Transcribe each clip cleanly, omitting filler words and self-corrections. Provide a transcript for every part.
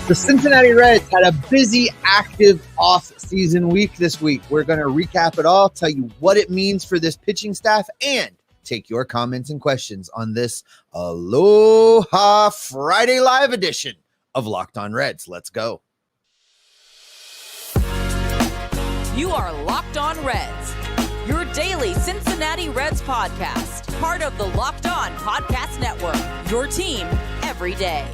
The Cincinnati Reds had a busy, active off-season week this week. We're going to recap it all, tell you what it means for this pitching staff, and take your comments and questions on this Aloha Friday live edition of Locked On Reds. Let's go. You are Locked On Reds, your daily Cincinnati Reds podcast, part of the Locked On Podcast Network, your team every day.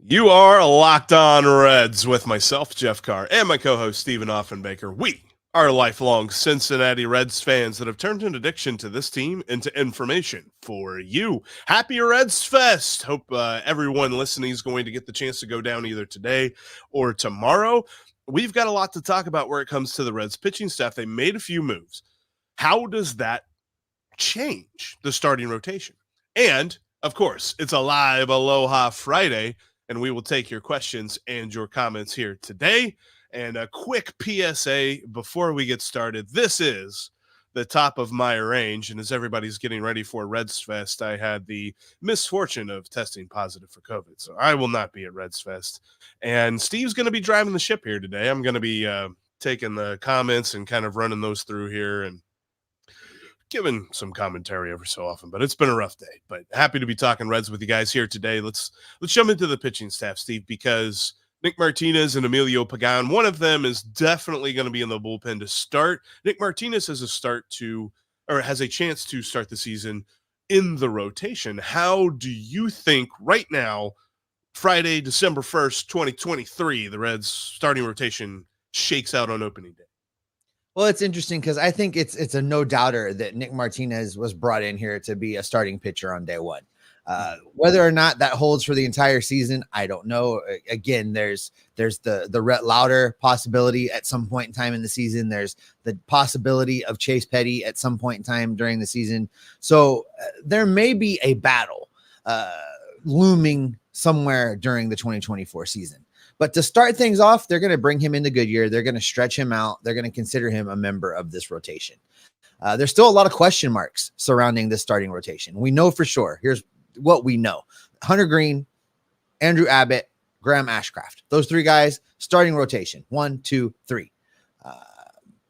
You are Locked On Reds with myself, Jeff Carr, and my co-host, Stephen Offenbaker. We are lifelong Cincinnati Reds fans that have turned an addiction to this team into information for you. Happy Reds Fest! Hope everyone listening is going to get the chance to go down either today or tomorrow. We've got a lot to talk about where it comes to the Reds pitching staff. They made a few moves. How does that change the starting rotation? And, of course, it's a live Aloha Friday, and we will take your questions and your comments here today. And a quick PSA before we get started. This is the top of my range, and as everybody's getting ready for Reds Fest, I had the misfortune of testing positive for COVID, so I will not be at Reds Fest. And Steve's going to be driving the ship here today. I'm going to be taking the comments and kind of running those through here and giving some commentary every so often, but it's been a rough day. But happy to be talking Reds with you guys here today. Let's jump into the pitching staff, Steve, because Nick Martinez and Emilio Pagan, one of them is definitely going to be in the bullpen to start. Nick Martinez has a chance to start the season in the rotation. How do you think right now, Friday, December 1st, 2023, the Reds starting rotation shakes out on opening day? Well, it's interesting because I think it's a no-doubter that Nick Martinez was brought in here to be a starting pitcher on day one. Whether or not that holds for the entire season, I don't know. Again, there's the Rhett Lauder possibility at some point in time in the season. There's the possibility of Chase Petty at some point in time during the season. So there may be a battle looming somewhere during the 2024 season. But to start things off, they're going to bring him into Goodyear. They're going to stretch him out. They're going to consider him a member of this rotation. There's still a lot of question marks surrounding this starting rotation. We know for sure. Here's what we know. Hunter Green, Andrew Abbott, Graham Ashcraft. Those three guys, starting rotation. 1, 2, 3.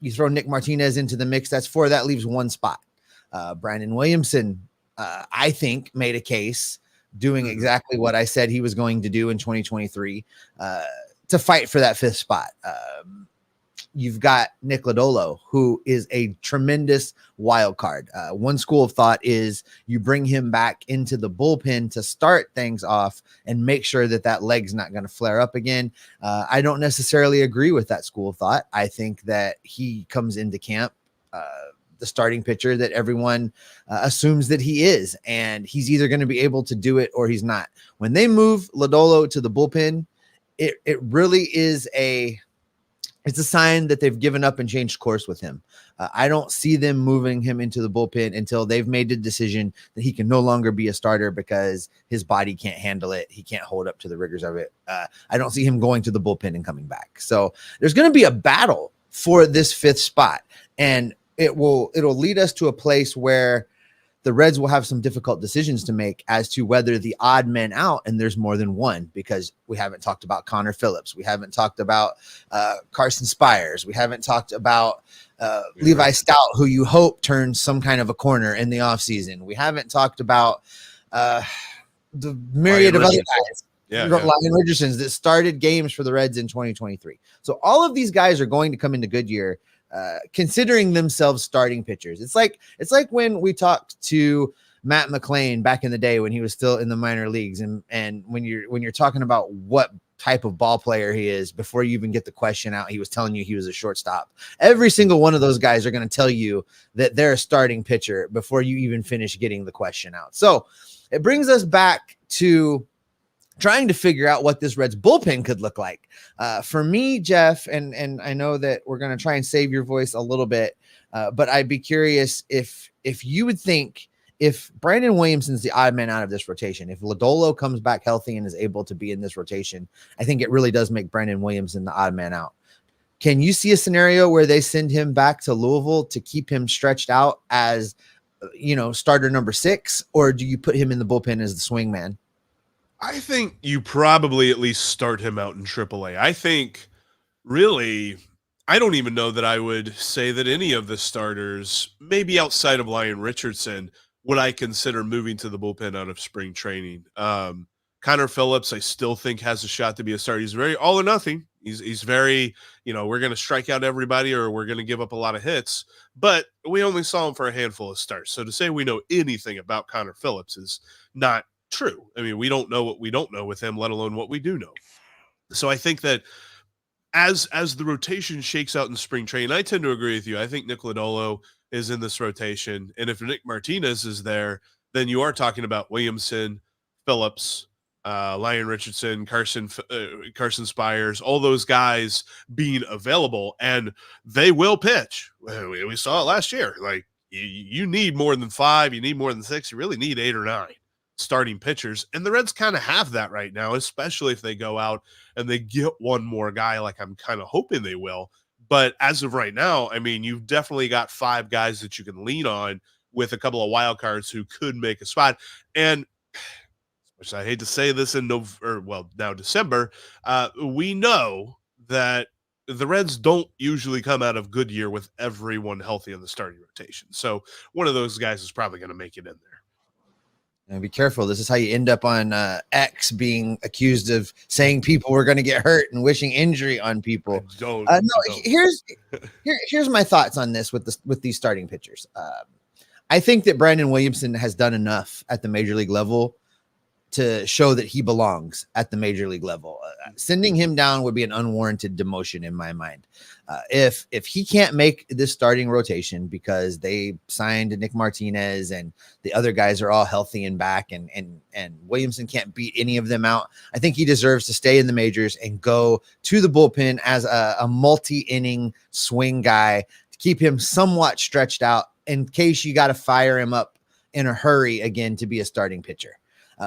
You throw Nick Martinez into the mix. That's 4. That leaves one spot. Brandon Williamson, I think, made a case doing exactly what I said he was going to do in 2023 to fight for that 5th spot. You've got Nick Lodolo, who is a tremendous wild card. One school of thought is you bring him back into the bullpen to start things off and make sure that leg's not going to flare up again. I don't necessarily agree with that school of thought. I think that he comes into camp the starting pitcher that everyone assumes that he is, and he's either going to be able to do it or he's not. When they move Lodolo to the bullpen, it really is it's a sign that they've given up and changed course with him. I don't see them moving him into the bullpen until they've made the decision that he can no longer be a starter because his body can't handle it. He can't hold up to the rigors of it. I don't see him going to the bullpen and coming back. So there's going to be a battle for this 5th spot, and it'll lead us to a place where the Reds will have some difficult decisions to make as to whether the odd men out, and there's more than one, because we haven't talked about Connor Phillips. We haven't talked about Carson Spires. We haven't talked about Levi Stout, who you hope turns some kind of a corner in the offseason. We haven't talked about the myriad of other guys. Ryan Richardson's that started games for the Reds in 2023. So all of these guys are going to come into Goodyear considering themselves starting pitchers. It's like when we talked to Matt McClain back in the day when he was still in the minor leagues, and when you're talking about what type of ball player he is before you even get the question out, he was telling you he was a shortstop. Every single one of those guys are going to tell you that they're a starting pitcher before you even finish getting the question out. So it brings us back to trying to figure out what this Reds bullpen could look like. For me, Jeff, and I know that we're going to try and save your voice a little bit, but I'd be curious if you would think if Brandon Williamson's the odd man out of this rotation, if Lodolo comes back healthy and is able to be in this rotation, I think it really does make Brandon Williamson the odd man out. Can you see a scenario where they send him back to Louisville to keep him stretched out as, starter number 6, or do you put him in the bullpen as the swing man? I think you probably at least start him out in AAA. I think really, I don't even know that I would say that any of the starters, maybe outside of Lyon Richardson, would I consider moving to the bullpen out of spring training. Connor Phillips, I still think has a shot to be a starter. He's very all or nothing. He's very, we're going to strike out everybody or we're going to give up a lot of hits, but we only saw him for a handful of starts. So to say we know anything about Connor Phillips is not true. I mean, we don't know what we don't know with him, let alone what we do know. So I think that as the rotation shakes out in spring training, I tend to agree with you. I think Nick Lodolo is in this rotation. And if Nick Martinez is there, then you are talking about Williamson, Phillips, Lyon Richardson, Carson Spires, all those guys being available, and they will pitch. We saw it last year. Like you need more than 5, you need more than 6, you really need 8 or 9 starting pitchers. And the Reds kind of have that right now, especially if they go out and they get one more guy like I'm kind of hoping they will. But as of right now, I mean, you've definitely got 5 guys that you can lean on with a couple of wild cards who could make a spot. And which I hate to say this in now December, we know that the Reds don't usually come out of Goodyear with everyone healthy in the starting rotation. So one of those guys is probably going to make it in there. And be careful. This is how you end up on X being accused of saying people were going to get hurt and wishing injury on people. Don't. Here's my thoughts on this with these starting pitchers. I think that Brandon Williamson has done enough at the major league level to show that he belongs at the major league level. Sending him down would be an unwarranted demotion in my mind. If he can't make this starting rotation because they signed Nick Martinez and the other guys are all healthy and back and Williamson can't beat any of them out, I think he deserves to stay in the majors and go to the bullpen as a multi-inning swing guy to keep him somewhat stretched out in case you got to fire him up in a hurry again to be a starting pitcher.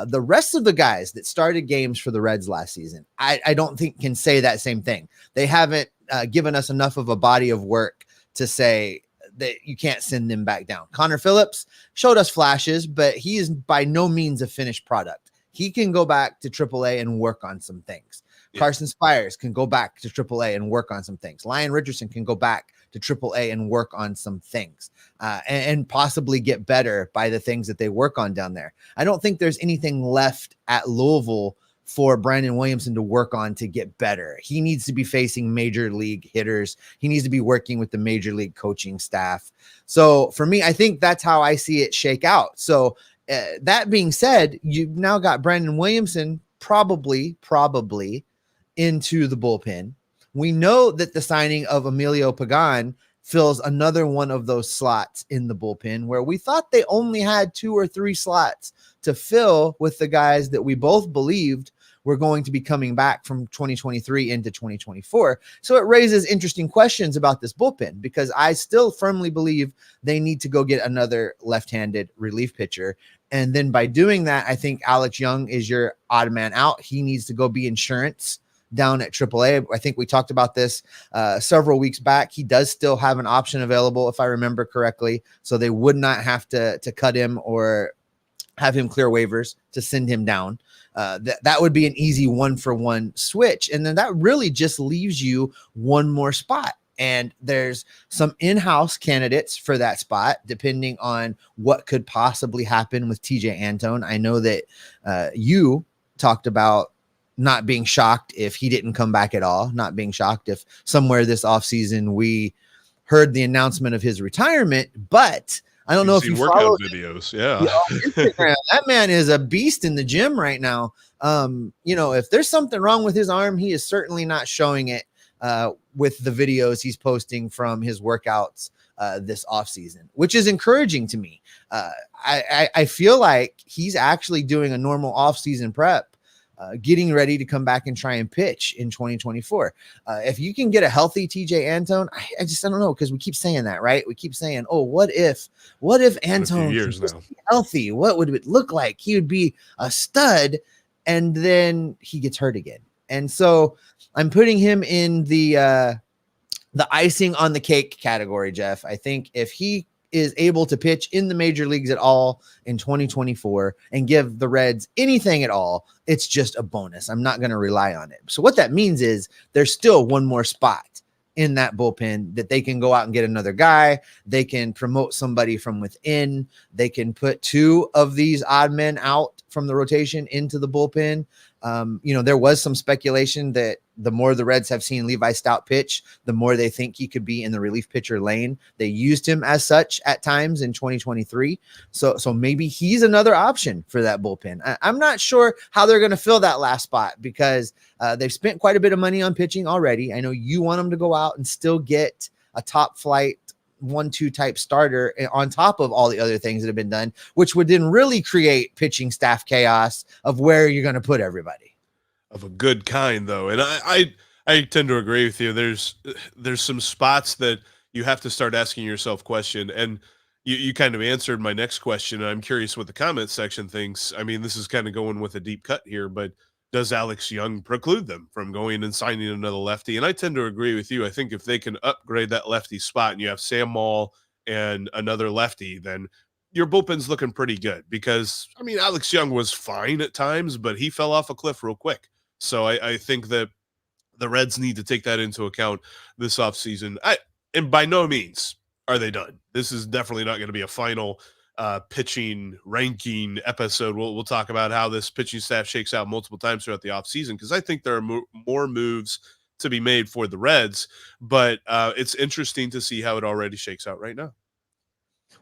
The rest of the guys that started games for the Reds last season, I don't think can say that same thing. They haven't given us enough of a body of work to say that you can't send them back down. Connor Phillips showed us flashes, but he is by no means a finished product. He can go back to AAA and work on some things. Yeah. Carson Spires can go back to AAA and work on some things. Lyon Richardson can go back to AAA and work on some things and possibly get better by the things that they work on down there. I don't think there's anything left at Louisville for Brandon Williamson to work on to get better. He needs to be facing major league hitters. He needs to be working with the major league coaching staff. So for me, I think that's how I see it shake out. So that being said, you've now got Brandon Williamson probably into the bullpen. We know that the signing of Emilio Pagan fills another one of those slots in the bullpen where we thought they only had 2 or 3 slots to fill with the guys that we both believed were going to be coming back from 2023 into 2024. So it raises interesting questions about this bullpen because I still firmly believe they need to go get another left-handed relief pitcher. And then by doing that, I think Alex Young is your odd man out. He needs to go be insurance down at AAA. I think we talked about this several weeks back. He does still have an option available, if I remember correctly. So they would not have to cut him or have him clear waivers to send him down. That would be an easy 1-for-1 switch. And then that really just leaves you one more spot. And there's some in-house candidates for that spot, depending on what could possibly happen with TJ Antone. I know that you talked about not being shocked if he didn't come back at all, not being shocked if somewhere this offseason we heard the announcement of his retirement, but I don't know if you follow videos. Yeah. Instagram. That man is a beast in the gym right now. If there's something wrong with his arm, he is certainly not showing it with the videos he's posting from his workouts this offseason, which is encouraging to me. I feel like he's actually doing a normal offseason prep, getting ready to come back and try and pitch in 2024. If you can get a healthy TJ Antone, I don't know, because we keep saying that, right? We keep saying, oh, what if Antone was healthy? What would it look like? He would be a stud, and then he gets hurt again. And so I'm putting him in the icing on the cake category, Jeff. I think if he is able to pitch in the major leagues at all in 2024 and give the Reds anything at all, it's just a bonus. I'm not going to rely on it. So what that means is there's still one more spot in that bullpen that they can go out and get another guy. They can promote somebody from within. They can put 2 of these odd men out from the rotation into the bullpen. There was some speculation that the more the Reds have seen Levi Stout pitch, the more they think he could be in the relief pitcher lane. They used him as such at times in 2023. So maybe he's another option for that bullpen. I'm not sure how they're going to fill that last spot because they've spent quite a bit of money on pitching already. I know you want them to go out and still get a top flight 1-2 type starter on top of all the other things that have been done, which would then really create pitching staff chaos of where you're going to put everybody. Of a good kind, though. And I tend to agree with you. There's some spots that you have to start asking yourself question. And you kind of answered my next question. And I'm curious what the comment section thinks. I mean, this is kind of going with a deep cut here, but does Alex Young preclude them from going and signing another lefty? And I tend to agree with you. I think if they can upgrade that lefty spot and you have Sam Maul and another lefty, then your bullpen's looking pretty good because, I mean, Alex Young was fine at times, but he fell off a cliff real quick. So I think that the Reds need to take that into account this offseason. And by no means are they done. This is definitely not going to be a final pitching ranking episode. We'll talk about how this pitching staff shakes out multiple times throughout the offseason because I think there are more moves to be made for the Reds, but it's interesting to see how it already shakes out right now.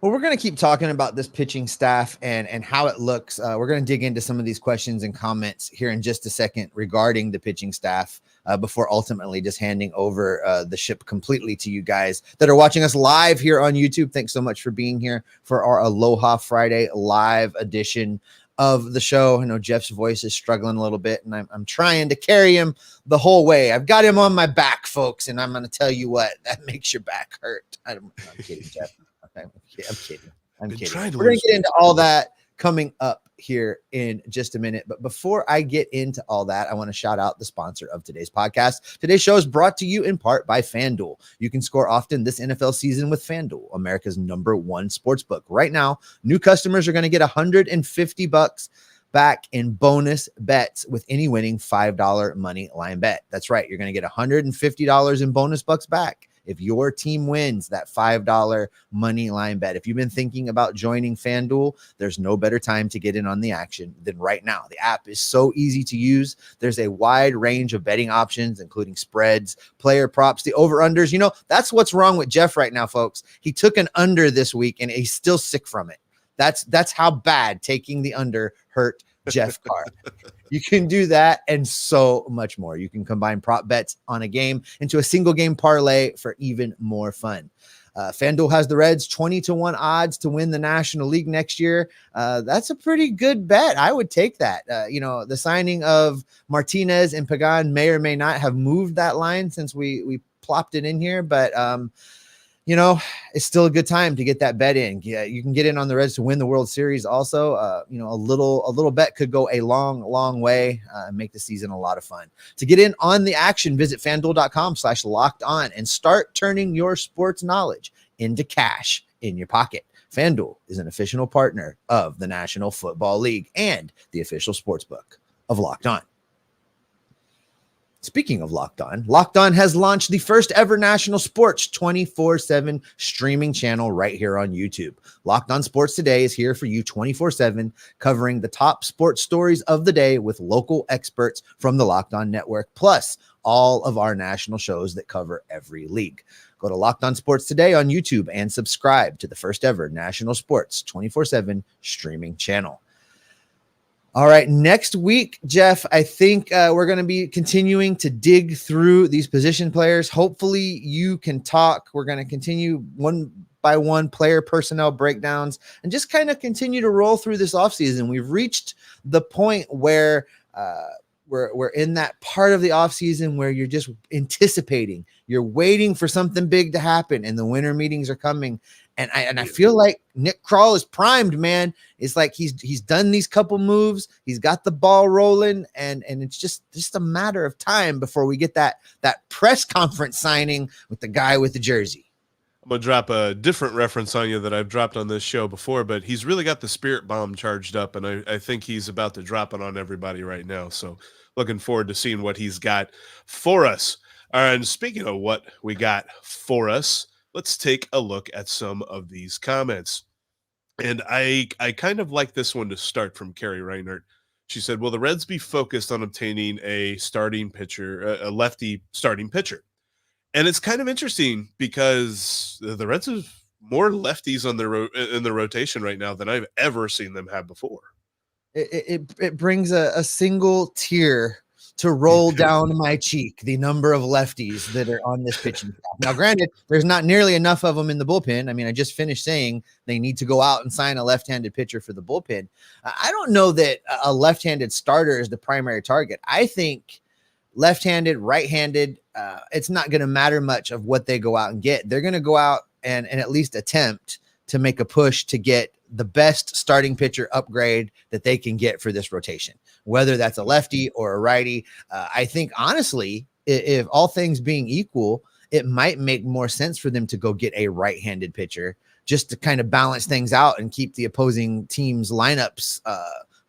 Well, we're going to keep talking about this pitching staff and how it looks. We're going to dig into some of these questions and comments here in just a second regarding the pitching staff before ultimately just handing over the ship completely to you guys that are watching us live here on YouTube. Thanks so much for being here for our Aloha Friday live edition of the show. I know Jeff's voice is struggling a little bit, and I'm trying to carry him the whole way. I've got him on my back, folks, and I'm going to tell you what, that makes your back hurt. I'm kidding, Jeff. I'm kidding. We're going to get into all that coming up here in just a minute. But before I get into all that, I want to shout out the sponsor of today's podcast. Today's show is brought to you in part by FanDuel. You can score often this NFL season with FanDuel, America's #1 sportsbook. Right now, new customers are going to get $150 back in bonus bets with any winning $5 money line bet. That's right. You're going to get $150 in bonus bucks back if your team wins that $5 money line bet. If you've been thinking about joining FanDuel, there's no better time to get in on the action than right now. The app is so easy to use. There's a wide range of betting options, including spreads, player props, the over-unders. You know, that's what's wrong with Jeff right now, folks. He took an under this week, and he's still sick from it. That's how bad taking the under hurt Jeff Carr. You can do that and so much more. You can combine prop bets on a game into a single game parlay for even more fun. FanDuel has the Reds 20-1 odds to win the National League next year. That's a pretty good bet. I would take that. The signing of Martinez and Pagan may or may not have moved that line since we plopped it in here, but it's still a good time to get that bet in. Yeah, you can get in on the Reds to win the World Series. Also, a little bet could go a long way and make the season a lot of fun. To get in on the action, visit FanDuel.com/locked-on and start turning your sports knowledge into cash in your pocket. FanDuel is an official partner of the National Football League and the official sportsbook of Locked On. Speaking of Locked On has launched the first ever national sports 24/7 streaming channel right here on YouTube. Locked On Sports Today is here for you 24/7, covering the top sports stories of the day with local experts from the Locked On Network, plus all of our national shows that cover every league. Go to Locked On Sports Today on YouTube and subscribe to the first ever national sports 24/7 streaming channel. All right, next week, Jeff, I think we're going to be continuing to dig through these position players. Hopefully you can talk. We're going to continue one by one player personnel breakdowns and just kind of continue to roll through this offseason. We've reached the point where we're in that part of the offseason where you're just anticipating. You're waiting for something big to happen, and the winter meetings are coming. And I feel like Nick Krall is primed, man. It's like he's done these couple moves. He's got the ball rolling, and it's just a matter of time before we get that press conference signing with the guy with the jersey. I'm going to drop a different reference on you that I've dropped on this show before, but he's really got the spirit bomb charged up, and I think he's about to drop it on everybody right now. So looking forward to seeing what he's got for us. And speaking of what we got for us, let's take a look at some of these comments. And I kind of like this one to start from Carrie Reinert. She said, will the Reds be focused on obtaining a starting pitcher, a lefty starting pitcher? And it's kind of interesting because the Reds have more lefties on in the rotation right now than I've ever seen them have before. It brings a single tear to roll down my cheek, the number of lefties that are on this pitching staff. Now, granted, there's not nearly enough of them in the bullpen. I mean, I just finished saying they need to go out and sign a left-handed pitcher for the bullpen. I don't know that a left-handed starter is the primary target. I think left-handed, right-handed, it's not going to matter much of what they go out and get. They're going to go out and at least attempt to make a push to get the best starting pitcher upgrade that they can get for this rotation, whether that's a lefty or a righty. I think, honestly, if all things being equal, it might make more sense for them to go get a right-handed pitcher just to kind of balance things out and keep the opposing team's lineups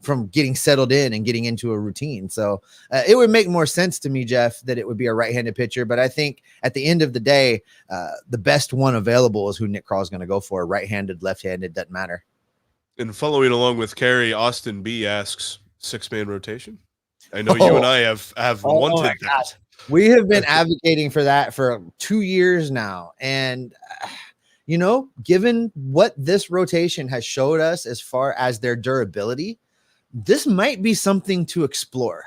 from getting settled in and getting into a routine. So it would make more sense to me, Jeff, that it would be a right-handed pitcher. But I think at the end of the day, the best one available is who Nick Krall is going to go for. Right-handed, left-handed, doesn't matter. And following along with Carrie, Austin B asks, 6-man rotation. I know you and I have wanted that. We have been advocating for that for 2 years now. And, given what this rotation has showed us as far as their durability, this might be something to explore.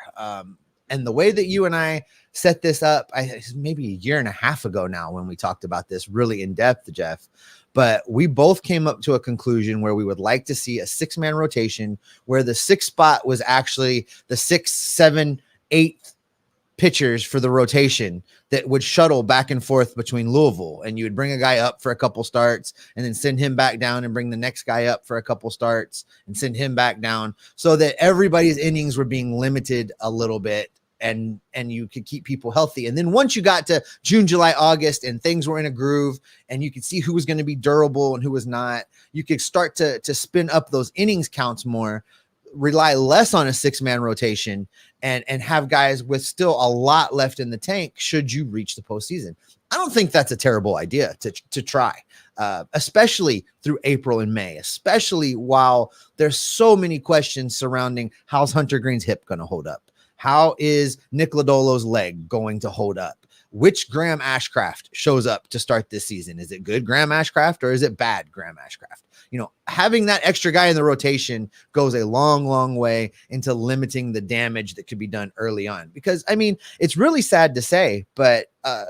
And the way that you and I set this up, maybe a year and a half ago now when we talked about this really in depth, Jeff, but we both came up to a conclusion where we would like to see a 6-man rotation where the 6th spot was actually the 6th, 7th, 8th pitchers for the rotation that would shuttle back and forth between Louisville, and you would bring a guy up for a couple starts and then send him back down and bring the next guy up for a couple starts and send him back down, so that everybody's innings were being limited a little bit and you could keep people healthy. And then once you got to June, July, August and things were in a groove and you could see who was going to be durable and who was not, you could start to spin up those innings counts more, rely less on a 6-man rotation and have guys with still a lot left in the tank should you reach the postseason. I don't think that's a terrible idea to try, especially through April and May, especially while there's so many questions surrounding how's Hunter Green's hip going to hold up? How is Nick Lodolo's leg going to hold up? Which Graham Ashcraft shows up to start this season? Is it good Graham Ashcraft or is it bad Graham Ashcraft? Having that extra guy in the rotation goes a long, long way into limiting the damage that could be done early on. Because, it's really sad to say, but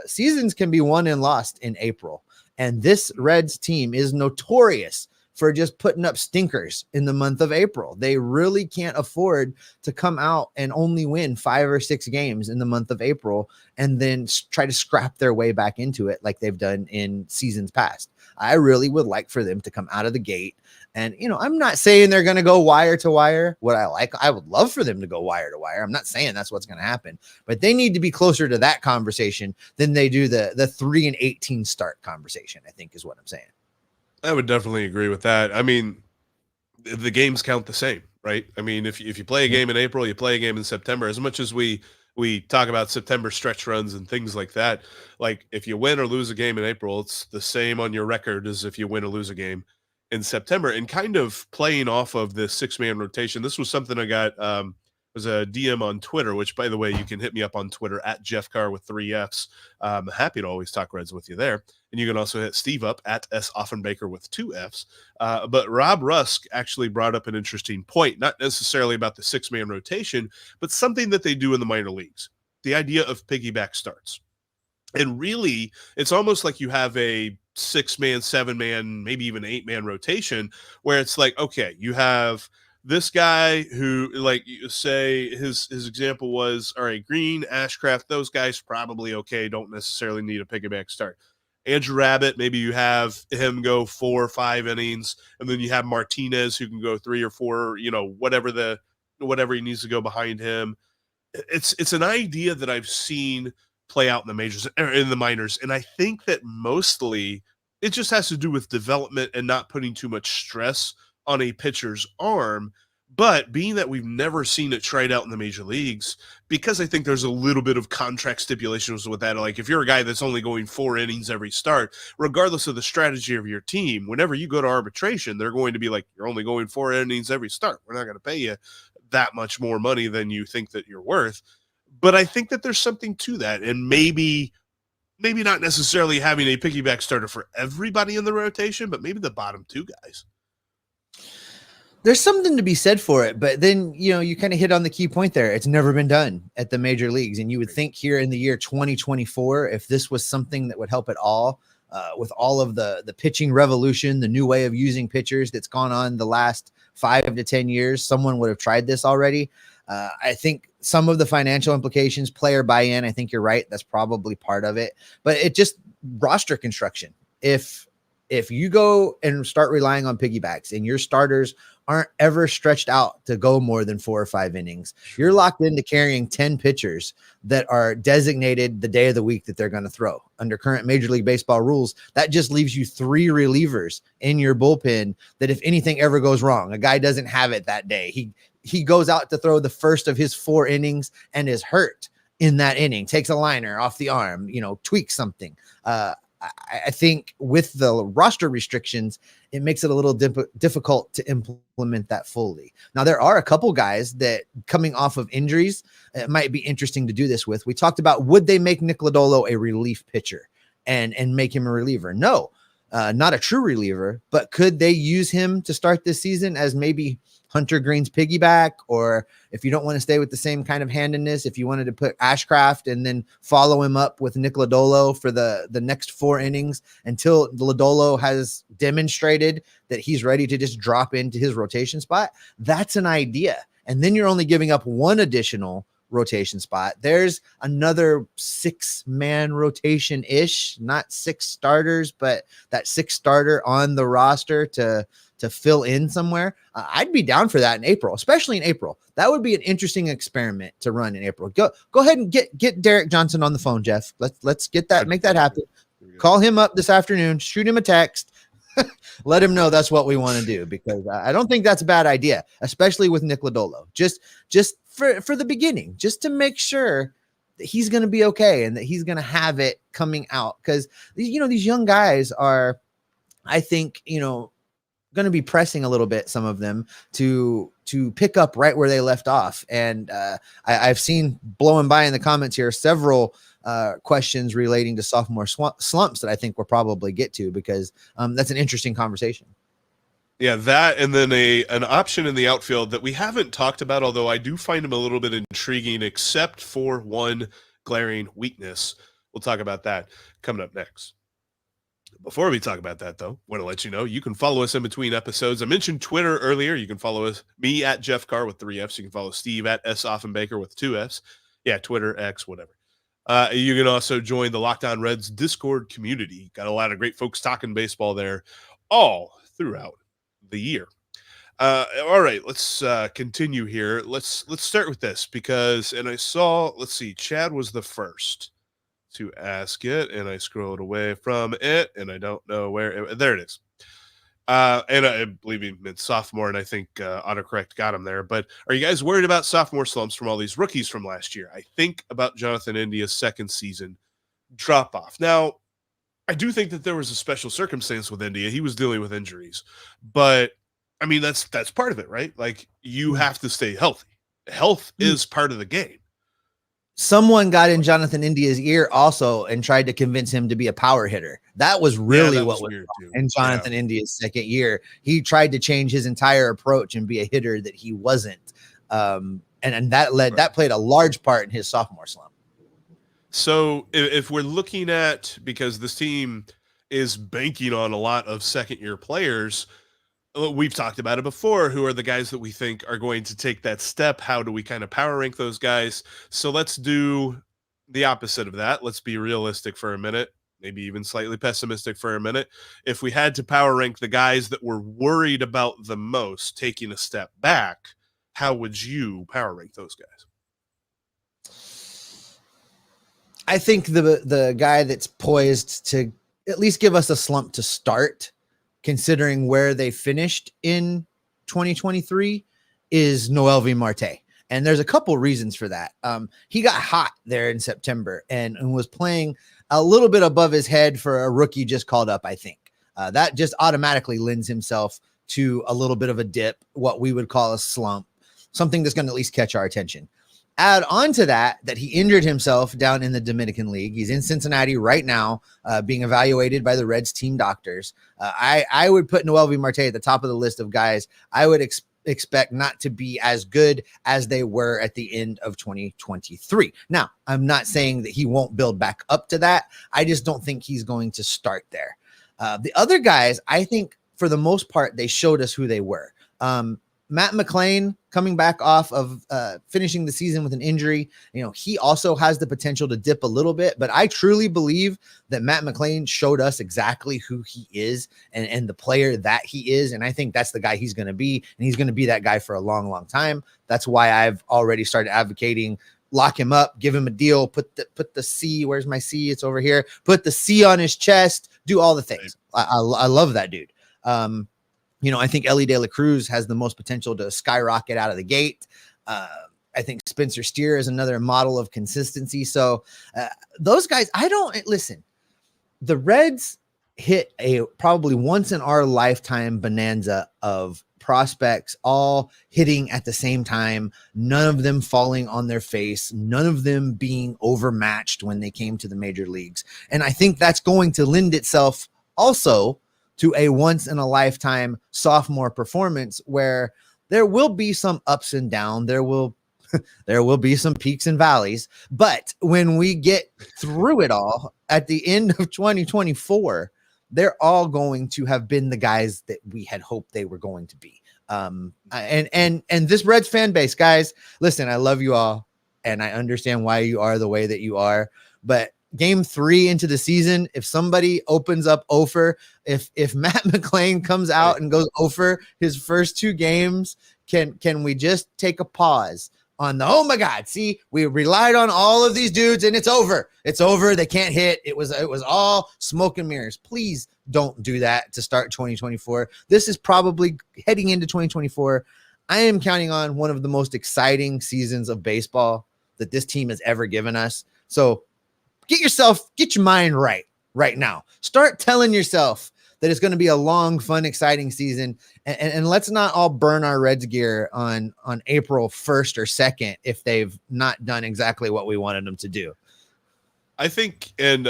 seasons can be won and lost in April. And this Reds team is notorious for just putting up stinkers in the month of April. They really can't afford to come out and only win 5 or 6 games in the month of April and then try to scrap their way back into it like they've done in seasons past. I really would like for them to come out of the gate. And, I'm not saying they're going to go wire to wire. I would love for them to go wire to wire. I'm not saying that's what's going to happen, but they need to be closer to that conversation than they do the 3-18 start conversation, I think is what I'm saying. I would definitely agree with that. The games count the same, right? If you play a game in April, you play a game in September. As much as we talk about September stretch runs and things like that, like if you win or lose a game in April, it's the same on your record as if you win or lose a game in September. And kind of playing off of this 6-man rotation, this was something I got was a DM on Twitter, which, by the way, you can hit me up on Twitter at Jeff Carr with 3 Fs. I'm happy to always talk Reds with you there. And you can also hit Steve up at S. Offenbaker with 2 Fs. But Rob Rusk actually brought up an interesting point, not necessarily about the 6-man rotation, but something that they do in the minor leagues, the idea of piggyback starts. And really, it's almost like you have a 6-man, 7-man, maybe even 8-man rotation where it's like, okay, you have this guy who, like you say, his example was, all right, Green, Ashcraft, those guys probably okay, don't necessarily need a piggyback start. Andrew Abbott, maybe you have him go 4 or 5 innings, and then you have Martinez who can go 3 or 4, whatever he needs to go behind him. It's an idea that I've seen play out in the majors or in the minors, and I think that mostly It just has to do with development and not putting too much stress on a pitcher's arm. But being that we've never seen it tried out in the major leagues, because I think there's a little bit of contract stipulations with that. Like if you're a guy that's only going 4 innings every start, regardless of the strategy of your team, whenever you go to arbitration, they're going to be like, you're only going 4 innings every start. We're not going to pay you that much more money than you think that you're worth. But I think that there's something to that. And maybe not necessarily having a piggyback starter for everybody in the rotation, but maybe the bottom 2 guys. There's something to be said for it, but then, you kind of hit on the key point there. It's never been done at the major leagues. And you would think here in the year 2024, if this was something that would help at all, with all of the pitching revolution, the new way of using pitchers that's gone on the last 5 to 10 years, someone would have tried this already. I think some of the financial implications, player buy-in, I think you're right. That's probably part of it, but it just roster construction. If you go and start relying on piggybacks and your starters aren't ever stretched out to go more than 4 or 5 innings, you're locked into carrying 10 pitchers that are designated the day of the week that they're going to throw. Under current Major League Baseball rules, that just leaves you 3 relievers in your bullpen that if anything ever goes wrong, a guy doesn't have it that day, he goes out to throw the first of his 4 innings and is hurt in that inning, takes a liner off the arm, tweaks something. I think with the roster restrictions, it makes it a little difficult to implement that fully. Now, there are a couple guys that coming off of injuries, it might be interesting to do this with. We talked about, would they make Nick Lodolo a relief pitcher and make him a reliever? No, not a true reliever, but could they use him to start this season as maybe Hunter Green's piggyback? Or if you don't want to stay with the same kind of handedness, if you wanted to put Ashcraft and then follow him up with Nick Lodolo for the next 4 innings until Lodolo has demonstrated that he's ready to just drop into his rotation spot, that's an idea. And then you're only giving up 1 additional rotation spot. There's another 6-man rotation ish, not 6 starters, but that 6 starter on the roster to fill in somewhere. I'd be down for that in April, especially in April. That would be an interesting experiment to run in April. Go ahead and get Derek Johnson on the phone, Jeff. Let's get that, make that happen. Call him up this afternoon, shoot him a text, let him know that's what we want to do, because I don't think that's a bad idea, especially with Nick Lodolo. Just for the beginning, just to make sure that he's going to be okay and that he's going to have it coming out. Because, these young guys are, I think, going to be pressing a little bit, some of them, to pick up right where they left off. And I've seen blowing by in the comments here several questions relating to sophomore slumps that I think we'll probably get to, because that's an interesting conversation. Yeah, that, and then an option in the outfield that we haven't talked about, although I do find him a little bit intriguing, except for one glaring weakness. We'll talk about that coming up next. Before we talk about that, though, want to let you know you can follow us in between episodes. I mentioned Twitter earlier. You can follow me at Jeff Carr with 3 Fs. You can follow Steve at S. Offenbaker with 2 Fs. Yeah, Twitter, X, whatever. You can also join the Locked On Reds Discord community. Got a lot of great folks talking baseball there all throughout the year. All right, let's continue here. Let's start with this, because, and I saw, let's see, Chad was the first to ask it, and I scrolled away from it, and I don't know where there it is. And I believe he meant sophomore, and I think autocorrect got him there. But are you guys worried about sophomore slumps from all these rookies from last year? I think about Jonathan India's second season drop off. Now, I do think that there was a special circumstance with India. He was dealing with injuries, but I mean, that's part of it, right? Like, you have to stay healthy. Health is part of the game. Someone got in Jonathan India's ear also and tried to convince him to be a power hitter. That was really what was in Jonathan India's second year. He tried to change his entire approach and be a hitter that he wasn't. And that played a large part in his sophomore slump. So if we're looking at, because this team is banking on a lot of second-year players, we've talked about it before, who are the guys that we think are going to take that step? How do we kind of power rank those guys? So let's do the opposite of that. Let's be realistic for a minute, maybe even slightly pessimistic for a minute. If we had to power rank the guys that we're worried about the most taking a step back, how would you power rank those guys? I think the guy that's poised to at least give us a slump to start, considering where they finished in 2023, is Noelvi Marte. And there's a couple reasons for that. He got hot there in September and was playing a little bit above his head for a rookie just called up, I think. That just automatically lends himself to a little bit of a dip, what we would call a slump, something that's going to at least catch our attention. Add on to that he injured himself down in the Dominican League. He's in Cincinnati right now, being evaluated by the Reds team doctors. I would put Noelvi Marte at the top of the list of guys I would expect not to be as good as they were at the end of 2023. Now, I'm not saying that he won't build back up to that. I just don't think he's going to start there. The other guys, I think for the most part, they showed us who they were. Matt McLain coming back off of finishing the season with an injury. He also has the potential to dip a little bit, but I truly believe that Matt McLain showed us exactly who he is and the player that he is. And I think that's the guy he's going to be. And he's going to be that guy for a long, long time. That's why I've already started advocating, lock him up, give him a deal, put the C, where's my C? It's over here. Put the C on his chest, do all the things. I love that dude. I think Ellie De La Cruz has the most potential to skyrocket out of the gate. I think Spencer Steer is another model of consistency. So those guys, listen, the Reds hit a probably once in our lifetime bonanza of prospects all hitting at the same time, none of them falling on their face, none of them being overmatched when they came to the major leagues. And I think that's going to lend itself also to a once in a lifetime sophomore performance where there will be some ups and downs. There will be some peaks and valleys, but when we get through it all at the end of 2024, they're all going to have been the guys that we had hoped they were going to be. And this Reds fan base, guys, listen, I love you all and I understand why you are the way that you are, but Game 3 into the season, if somebody opens up Ofer, if Matt McLain comes out and goes Ofer his first 2 games, can we just take a pause on the, oh my God, see, we relied on all of these dudes and it's over. It's over. They can't hit. It was all smoke and mirrors. Please don't do that to start 2024. This is probably heading into 2024. I am counting on one of the most exciting seasons of baseball that this team has ever given us. So get your mind right now. Start telling yourself that it's going to be a long, fun, exciting season. And let's not all burn our Reds gear on April 1st or 2nd if they've not done exactly what we wanted them to do. I think, and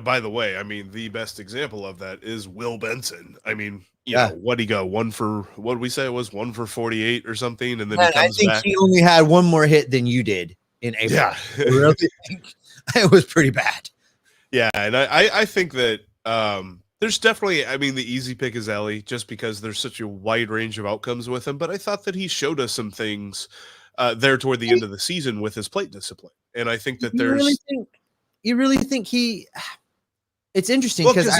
by the way, I mean, the best example of that is Will Benson. I mean, you know, what'd he go? What did we say it was? 1 for 48 or something? And then he comes back. He only had one more hit than you did in April. Yeah. I really think it was pretty bad. Yeah, and I think that there's definitely, I mean, the easy pick is Ellie just because there's such a wide range of outcomes with him, but I thought that he showed us some things there toward the end of the season with his plate discipline. And I think that you really think it's interesting because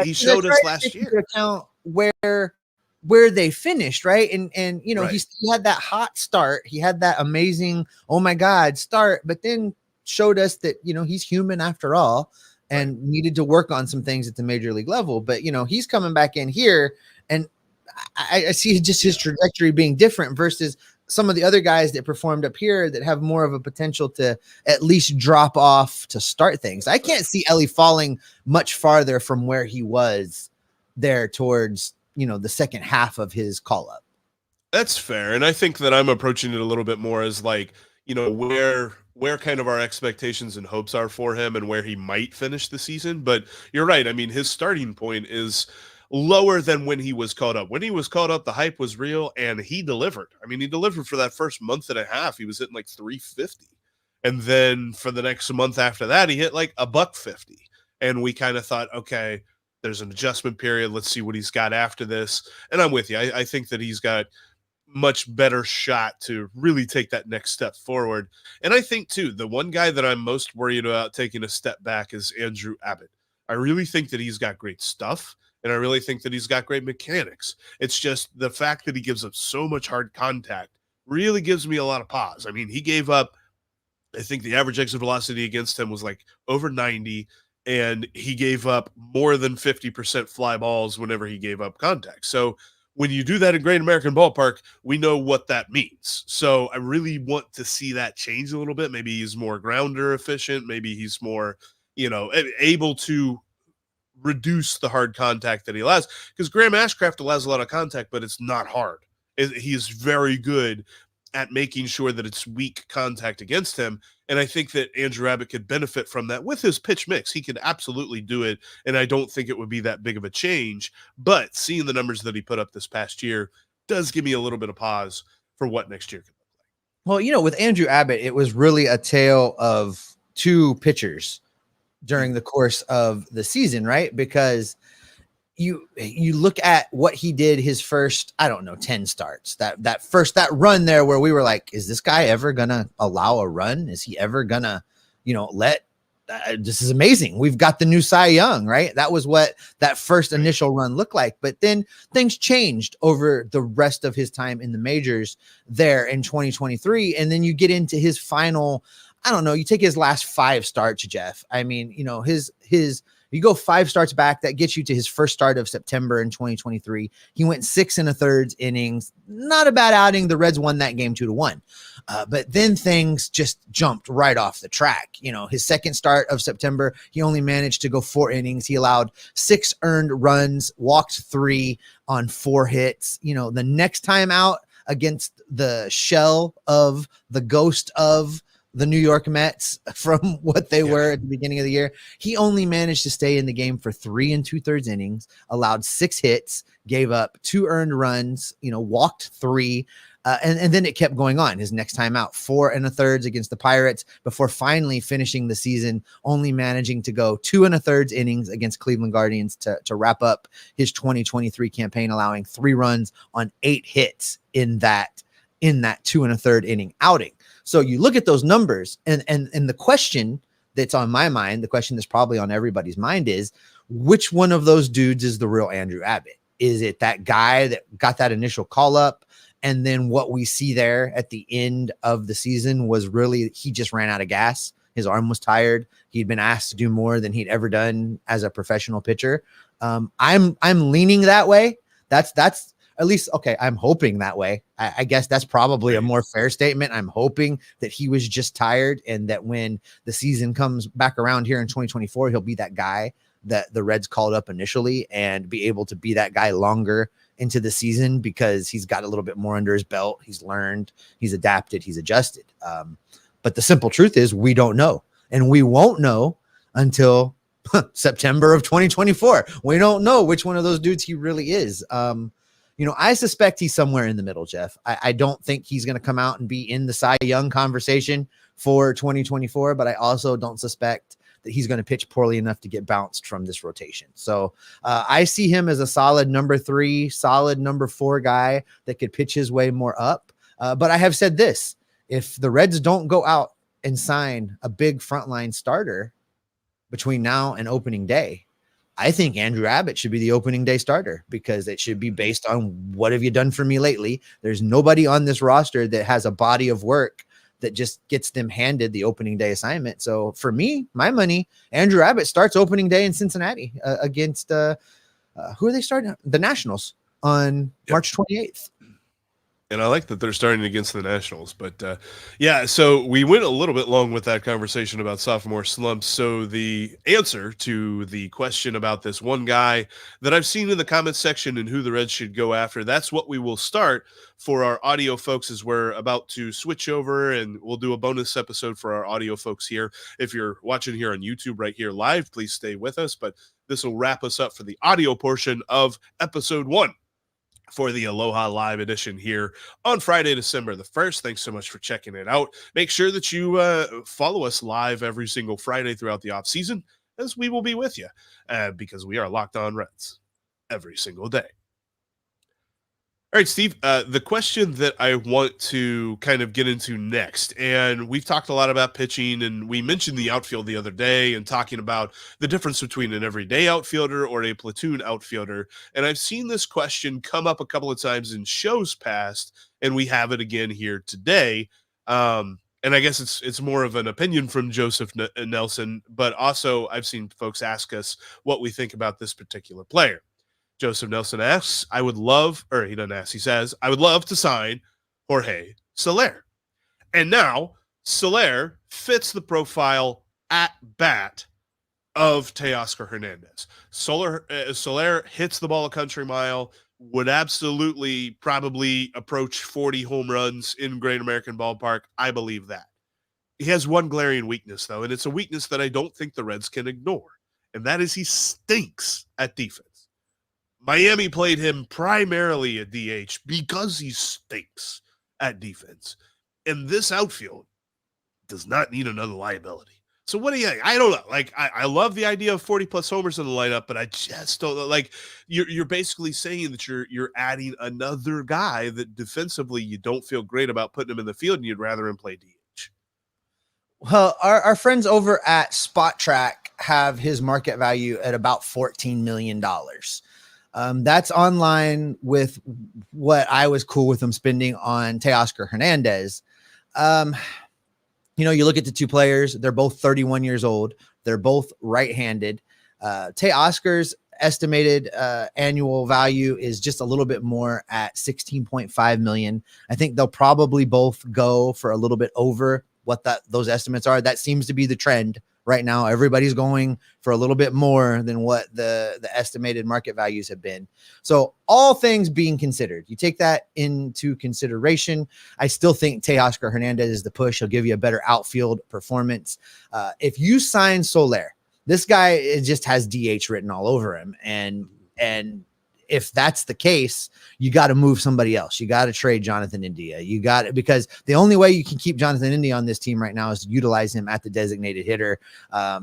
he showed us last year account where they finished, right? And you know, right. he had that hot start, he had that amazing, oh my God, start, but then showed us that, you know, he's human after all and needed to work on some things at the major league level. But, you know, he's coming back in here and I see just his trajectory being different versus some of the other guys that performed up here that have more of a potential to at least drop off to start things. I can't see Ellie falling much farther from where he was there towards, you know, the second half of his call up. That's fair. And I think that I'm approaching it a little bit more as like, you know, where kind of our expectations and hopes are for him and where he might finish the season. But you're right. I mean, his starting point is lower than when he was called up. When he was called up, the hype was real and he delivered. I mean, he delivered for that first month and a half. He was hitting like 350. And then for the next month after that, he hit like $150. And we kind of thought, okay, there's an adjustment period. Let's see what he's got after this. And I'm with you. I think that he's got much better shot to really take that next step forward. And I think too, the one guy that I'm most worried about taking a step back is Andrew Abbott. I really think that he's got great stuff. And I really think that he's got great mechanics. It's just the fact that he gives up so much hard contact really gives me a lot of pause. I mean, he gave up, I think the average exit velocity against him was like over 90. and he gave up more than 50% fly balls whenever he gave up contact. So when you do that in Great American Ballpark, we know what that means. So I really want to see that change a little bit. Maybe he's more grounder efficient. Maybe he's more, able to reduce the hard contact that he allows, because Graham Ashcraft allows a lot of contact, but it's not hard. He is very good at making sure that it's weak contact against him. And I think that Andrew Abbott could benefit from that with his pitch mix. He could absolutely do it. And I don't think it would be that big of a change, but seeing the numbers that he put up this past year does give me a little bit of pause for what next year could look like. Well, with Andrew Abbott, it was really a tale of two pitchers during the course of the season, right? Because you look at what he did his first, 10 starts, that run there where we were like, is this guy ever gonna allow a run? Is he ever gonna, this is amazing. We've got the new Cy Young, right? That was what that first initial run looked like. But then things changed over the rest of his time in the majors there in 2023. And then you get into his final, you take his last 5 starts, Jeff. I mean, you go 5 starts back, that gets you to his first start of September in 2023. He went 6 1/3 innings. Not a bad outing. The Reds won that game 2-1. But then things just jumped right off the track. His second start of September, he only managed to go 4 innings. He allowed 6 earned runs, walked 3 on 4 hits. The next time out against the shell of the ghost of the New York Mets from what they were at the beginning of the year, he only managed to stay in the game for 3 2/3 innings, allowed 6 hits, gave up 2 earned runs, walked 3. And then it kept going on. His next time out, 4 1/3 against the Pirates, before finally finishing the season, only managing to go 2 1/3 innings against Cleveland Guardians to wrap up his 2023 campaign, allowing 3 runs on 8 hits in that 2 1/3 inning outing. So you look at those numbers, and the question that's on my mind, the question that's probably on everybody's mind is, which one of those dudes is the real Andrew Abbott? Is it that guy that got that initial call up, and then what we see there at the end of the season was really he just ran out of gas? His arm was tired. He'd been asked to do more than he'd ever done as a professional pitcher. I'm leaning that way. That's at least, okay, I'm hoping that way. I guess that's probably a more fair statement. I'm hoping that he was just tired, and that when the season comes back around here in 2024, he'll be that guy that the Reds called up initially and be able to be that guy longer into the season because he's got a little bit more under his belt. He's learned, he's adapted, he's adjusted. But the simple truth is we don't know, and we won't know until September of 2024. We don't know which one of those dudes he really is. I suspect he's somewhere in the middle, Jeff. I don't think he's going to come out and be in the Cy Young conversation for 2024, but I also don't suspect that he's going to pitch poorly enough to get bounced from this rotation. So I see him as a solid number 3, solid number 4 guy that could pitch his way more up. But I have said this, if the Reds don't go out and sign a big frontline starter between now and opening day, I think Andrew Abbott should be the opening day starter, because it should be based on what have you done for me lately. There's nobody on this roster that has a body of work that just gets them handed the opening day assignment. So for me, my money, Andrew Abbott starts opening day in Cincinnati against who are they starting? The Nationals on March 28th. And I like that they're starting against the Nationals. But, so we went a little bit long with that conversation about sophomore slumps. So the answer to the question about this one guy that I've seen in the comments section and who the Reds should go after, that's what we will start for our audio folks, as we're about to switch over, and we'll do a bonus episode for our audio folks here. If you're watching here on YouTube right here live, please stay with us. But this will wrap us up for the audio portion of episode 1. For the Aloha Live edition here on Friday, December the 1st. Thanks so much for checking it out. Make sure that you follow us live every single Friday throughout the offseason, as we will be with you because we are Locked On Reds every single day. All right, Steve, the question that I want to kind of get into next, and we've talked a lot about pitching, and we mentioned the outfield the other day and talking about the difference between an everyday outfielder or a platoon outfielder. And I've seen this question come up a couple of times in shows past, and we have it again here today. And and I guess it's more of an opinion from Joseph Nelson, but also I've seen folks ask us what we think about this particular player. Joseph Nelson asks, he doesn't ask, he says, I would love to sign Jorge Soler. And now Soler fits the profile at bat of Teoscar Hernandez. Soler hits the ball a country mile, would absolutely probably approach 40 home runs in Great American Ballpark. I believe that. He has one glaring weakness, though, and it's a weakness that I don't think the Reds can ignore, and that is he stinks at defense. Miami played him primarily at DH because he stinks at defense. And this outfield does not need another liability. So what do you think? I don't know. Like, I love the idea of 40-plus homers in the lineup, but I just don't know. Like, you're basically saying that you're adding another guy that defensively you don't feel great about putting him in the field, and you'd rather him play DH. Well, our friends over at Spot Track have his market value at about $14 million. That's online with what I was cool with them spending on Teoscar Hernandez. You look at the two players, they're both 31 years old. They're both right-handed. Teoscar's estimated annual value is just a little bit more at $16.5 million. I think they'll probably both go for a little bit over what those estimates are. That seems to be the trend right now. Everybody's going for a little bit more than what the estimated market values have been. So all things being considered, you take that into consideration. I still think Teoscar Hernandez is the push. He'll give you a better outfield performance. If you sign Soler, this guy just has DH written all over him. And if that's the case, you got to move somebody else. You got to trade Jonathan India. Because the only way you can keep Jonathan India on this team right now is to utilize him at the designated hitter. All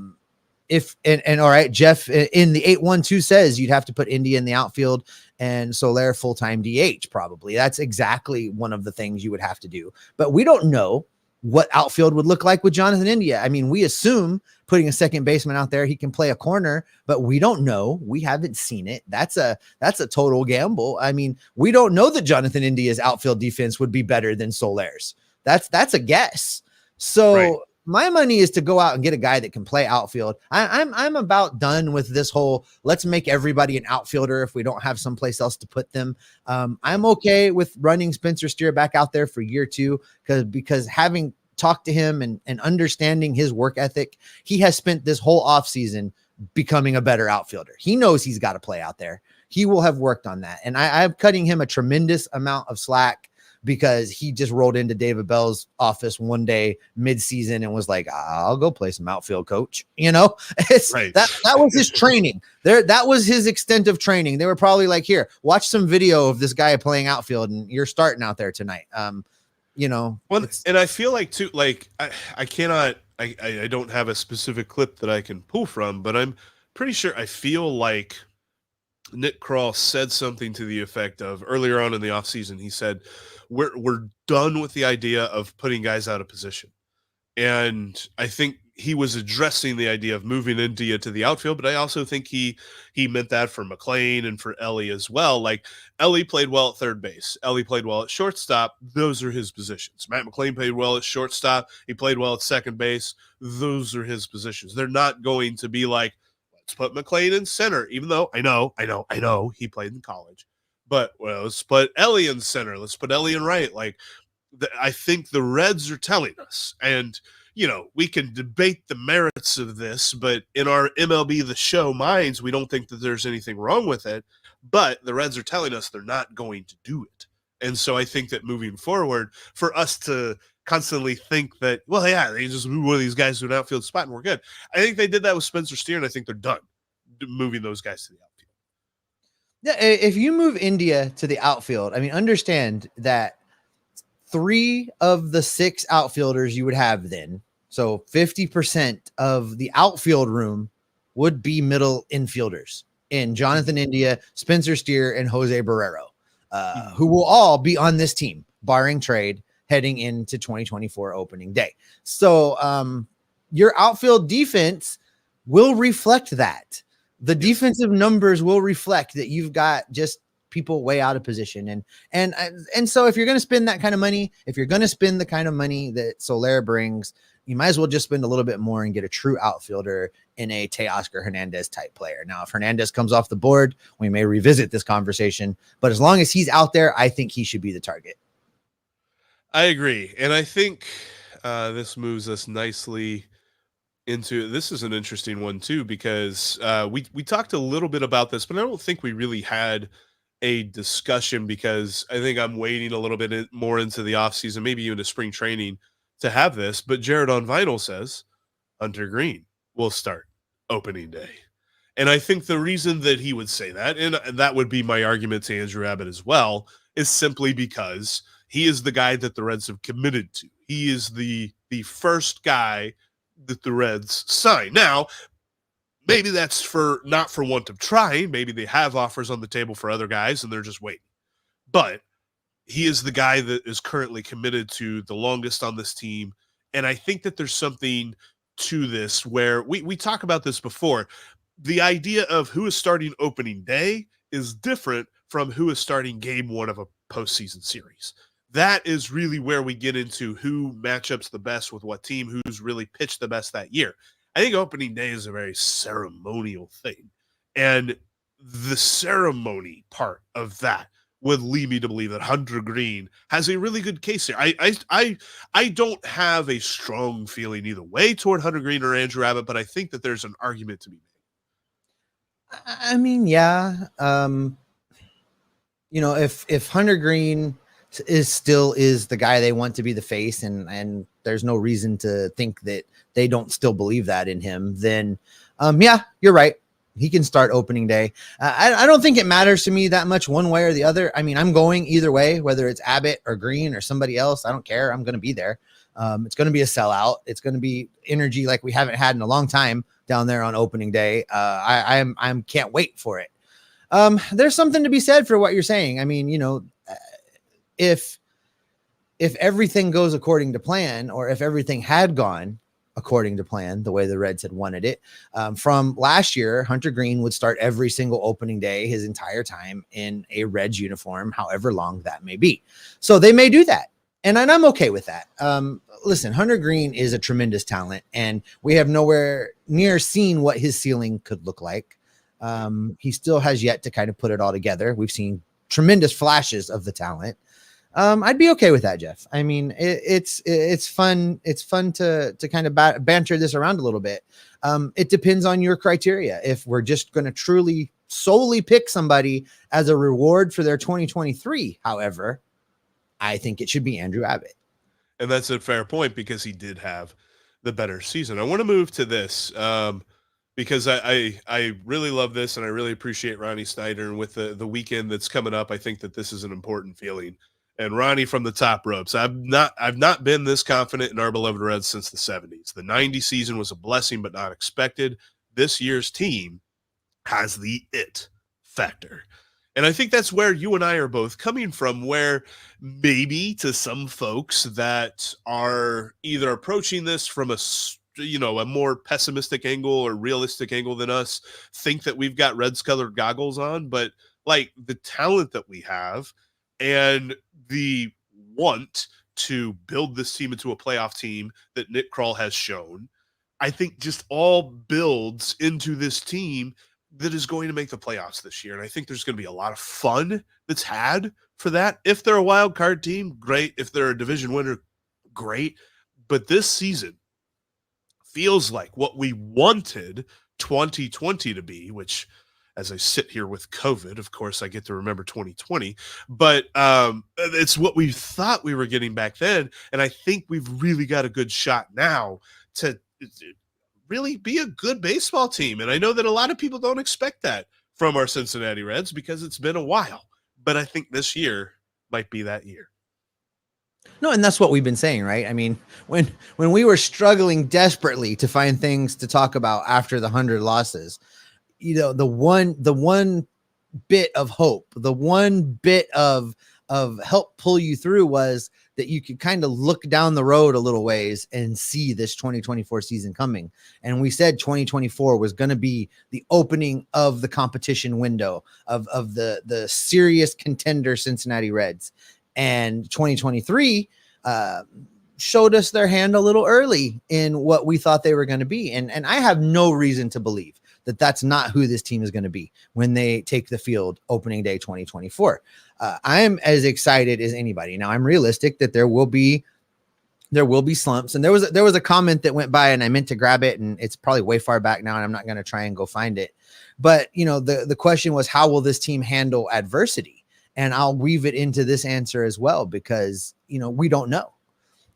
right, Jeff in the 812 says you'd have to put India in the outfield and Soler full-time DH. Probably that's exactly one of the things you would have to do, but we don't know what outfield would look like with Jonathan India. I mean, we assume putting a second baseman out there, he can play a corner, but we don't know. We haven't seen it. That's a total gamble. I mean, we don't know that Jonathan India's outfield defense would be better than Soler's. That's a guess. So right. My money is to go out and get a guy that can play outfield. I'm about done with this whole, let's make everybody an outfielder if we don't have someplace else to put them. I'm okay with running Spencer Steer back out there for year two, because having talked to him and understanding his work ethic, he has spent this whole offseason becoming a better outfielder. He knows he's got to play out there. He will have worked on that. And I'm cutting him a tremendous amount of slack because he just rolled into David Bell's office one day mid-season and was like, I'll go play some outfield, coach. It's right. That was his training there. That was his extent of training. They were probably like, here, watch some video of this guy playing outfield and you're starting out there tonight. And I feel like too, like I don't have a specific clip that I can pull from, but I'm pretty sure I feel like Nick Krall said something to the effect of earlier on in the offseason, he said, we're done with the idea of putting guys out of position. And I think he was addressing the idea of moving India to the outfield, but I also think he meant that for McLean and for Ellie as well. Like, Ellie played well at third base. Ellie played well at shortstop. Those are his positions. Matt McLean played well at shortstop. He played well at second base. Those are his positions. They're not going to be like, let's put McLean in center, even though I know he played in college. But let's put Ellie in center. Let's put Ellie in right. Like, I think the Reds are telling us, and we can debate the merits of this, but in our MLB The Show minds, we don't think that there's anything wrong with it. But the Reds are telling us they're not going to do it. And so I think that moving forward, for us to constantly think that, well, yeah, they just move one of these guys to an outfield spot and we're good. I think they did that with Spencer Steer, and I think they're done moving those guys to the outfield. Yeah, if you move India to the outfield, I mean, understand that 3 of the 6 outfielders you would have then, so 50% of the outfield room would be middle infielders in Jonathan India, Spencer Steer, and Jose Barrero, who will all be on this team, barring trade, heading into 2024 opening day. So your outfield defense will reflect that. The defensive numbers will reflect that you've got just people way out of position. And so if you're going to spend that kind of money, if you're going to spend the kind of money that Soler brings, you might as well just spend a little bit more and get a true outfielder in a Teoscar Hernandez type player. Now, if Hernandez comes off the board, we may revisit this conversation, but as long as he's out there, I think he should be the target. I agree. And I think this moves us nicely into, this is an interesting one too, because we talked a little bit about this, but I don't think we really had a discussion, because I think I'm waiting a little bit more into the offseason, maybe even to spring training, to have this. But Jared on Vinyl says Hunter Green will start opening day. And I think the reason that he would say that, and that would be my argument to Andrew Abbott as well, is simply because he is the guy that the Reds have committed to. He is the first guy that the Reds sign. Now, maybe that's not for want of trying. Maybe they have offers on the table for other guys and they're just waiting. But he is the guy that is currently committed to the longest on this team. And I think that there's something to this where we talk about this before. The idea of who is starting opening day is different from who is starting game one of a postseason series. That is really where we get into who matchups the best with what team, who's really pitched the best that year. I think opening day is a very ceremonial thing. And the ceremony part of that would lead me to believe that Hunter Green has a really good case here. I don't have a strong feeling either way toward Hunter Green or Andrew Abbott, but I think that there's an argument to be made. I mean, yeah. If Hunter Green is the guy they want to be the face, and there's no reason to think that they don't still believe that in him, then yeah, you're right. He can start opening day. I don't think it matters to me that much one way or the other. I mean, I'm going either way, whether it's Abbott or Green or somebody else. I don't care. I'm going to be there. It's going to be a sellout. It's going to be energy like we haven't had in a long time down there on opening day. I can't wait for it. There's something to be said for what you're saying. I mean, if everything goes according to plan, or if everything had gone according to plan, the way the Reds had wanted it, from last year, Hunter Green would start every single opening day his entire time in a Reds uniform, however long that may be. So they may do that. And I'm okay with that. Listen, Hunter Green is a tremendous talent, and we have nowhere near seen what his ceiling could look like. He still has yet to kind of put it all together. We've seen tremendous flashes of the talent. I'd be okay with that, Jeff. I mean, it's fun. It's fun to kind of banter this around a little bit. It depends on your criteria. If we're just going to truly solely pick somebody as a reward for their 2023, however, I think it should be Andrew Abbott. And that's a fair point, because he did have the better season. I want to move to this because I really love this, and I really appreciate Ronnie Snyder. And with the weekend that's coming up, I think that this is an important feeling. And Ronnie from the top ropes, I've not been this confident in our beloved Reds since the 70s. The 90 season was a blessing, but not expected. This year's team has the it factor. And I think that's where you and I are both coming from, where maybe to some folks that are either approaching this from a more pessimistic angle or realistic angle than us, think that we've got Reds colored goggles on. But like the talent that we have and the want to build this team into a playoff team that Nick Krall has shown, I think just all builds into this team that is going to make the playoffs this year. And I think there's going to be a lot of fun that's had for that. If they're a wild card team, great. If they're a division winner, great. But this season feels like what we wanted 2020 to be, which, as I sit here with COVID, of course, I get to remember 2020, but it's what we thought we were getting back then. And I think we've really got a good shot now to really be a good baseball team. And I know that a lot of people don't expect that from our Cincinnati Reds because it's been a while, but I think this year might be that year. No, and that's what we've been saying, right? I mean, when we were struggling desperately to find things to talk about after the 100 losses, the one bit of hope, the one bit of help pull you through was that you could kind of look down the road a little ways and see this 2024 season coming. And we said 2024 was going to be the opening of the competition window of the serious contender Cincinnati Reds. And 2023 showed us their hand a little early in what we thought they were going to be. And I have no reason to believe that that's not who this team is going to be when they take the field opening day 2024. I am as excited as anybody. Now I'm realistic that there will be slumps. And there was a comment that went by and I meant to grab it, and it's probably way far back now and I'm not going to try and go find it. But the question was, how will this team handle adversity? And I'll weave it into this answer as well, because we don't know.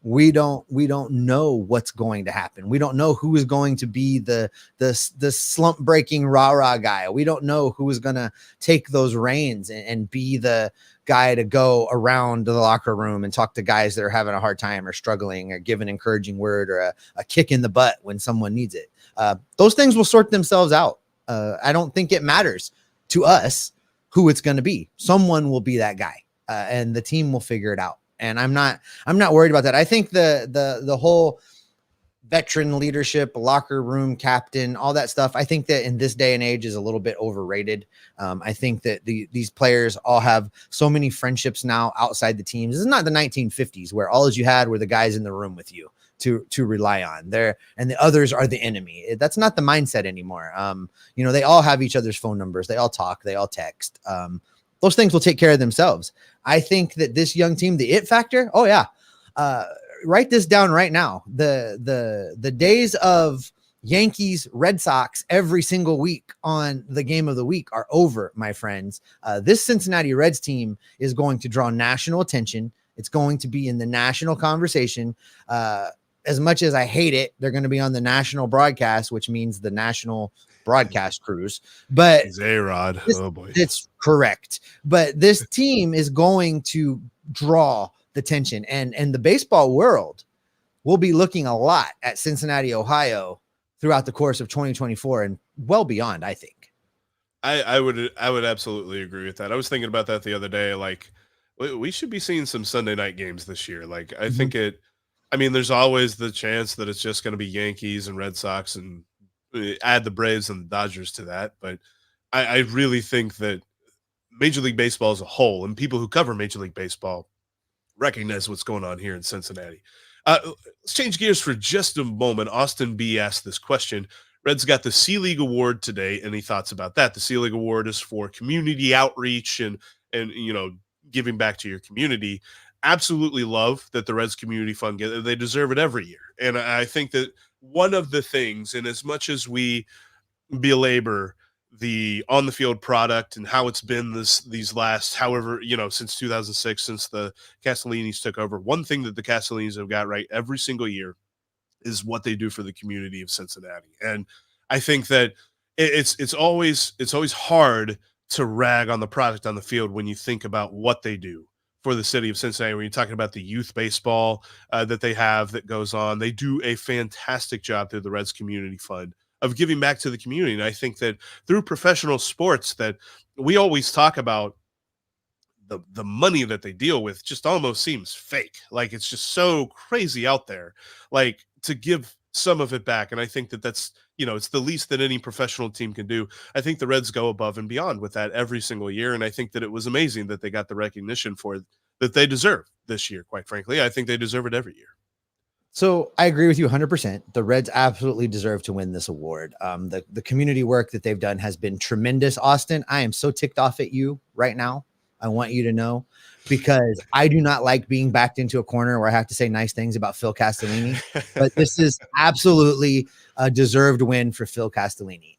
We don't know what's going to happen. We don't know who is going to be the slump breaking rah guy. We don't know who is going to take those reins and be the guy to go around the locker room and talk to guys that are having a hard time or struggling, or give an encouraging word or a kick in the butt when someone needs it. Those things will sort themselves out. I don't think it matters to us who it's going to be. Someone will be that guy, and the team will figure it out. And I'm not worried about that. I think the whole veteran leadership, locker room captain, all that stuff, I think that in this day and age is a little bit overrated. I think that these players all have so many friendships now outside the teams. This is not the 1950s where all you had were the guys in the room with you to rely on there, and the others are the enemy. That's not the mindset anymore. They all have each other's phone numbers. They all talk, they all text. Those things will take care of themselves. I think that this young team, the it factor. Oh yeah. Write this down right now. The days of Yankees, Red Sox every single week on the game of the week are over, my friends. This Cincinnati Reds team is going to draw national attention. It's going to be in the national conversation. As much as I hate it, they're going to be on the national broadcast, which means the national broadcast crews. But A-Rod. Oh boy. It's correct. But this team is going to draw the tension, and the baseball world will be looking a lot at Cincinnati, Ohio throughout the course of 2024 and well beyond, I think. I would absolutely agree with that. I was thinking about that the other day. Like, we should be seeing some Sunday night games this year. Like, I think there's always the chance that it's just going to be Yankees and Red Sox, and add the Braves and the Dodgers to that. But I really think that Major League Baseball as a whole, and people who cover Major League Baseball, recognize what's going on here in Cincinnati. Let's change gears for just a moment. Austin B asked this question. Reds got the C-League Award today. Any thoughts about that? The C-League Award is for community outreach and giving back to your community. Absolutely love that the Reds Community Fund they deserve it every year. And I think that one of the things, and as much as we belabor the on the field product and how it's been these last, however, since 2006, since the Castellinis took over, one thing that the Castellinis have got right every single year is what they do for the community of Cincinnati. And I think that it's always hard to rag on the product on the field when you think about what they do for the city of Cincinnati. When you're talking about the youth baseball that they have that goes on, they do a fantastic job through the Reds Community Fund of giving back to the community. And I think that through professional sports, that we always talk about the money that they deal with just almost seems fake. Like, it's just so crazy out there, like, to give some of it back. And I think that that's, it's the least that any professional team can do. I think the Reds go above and beyond with that every single year. And I think that it was amazing that they got the recognition for that they deserve this year. Quite frankly, I think they deserve it every year. So I agree with you 100%. The Reds absolutely deserve to win this award. The community work that they've done has been tremendous. Austin, I am so ticked off at you right now. I want you to know, because I do not like being backed into a corner where I have to say nice things about Phil Castellini, but this is absolutely a deserved win for Phil Castellini.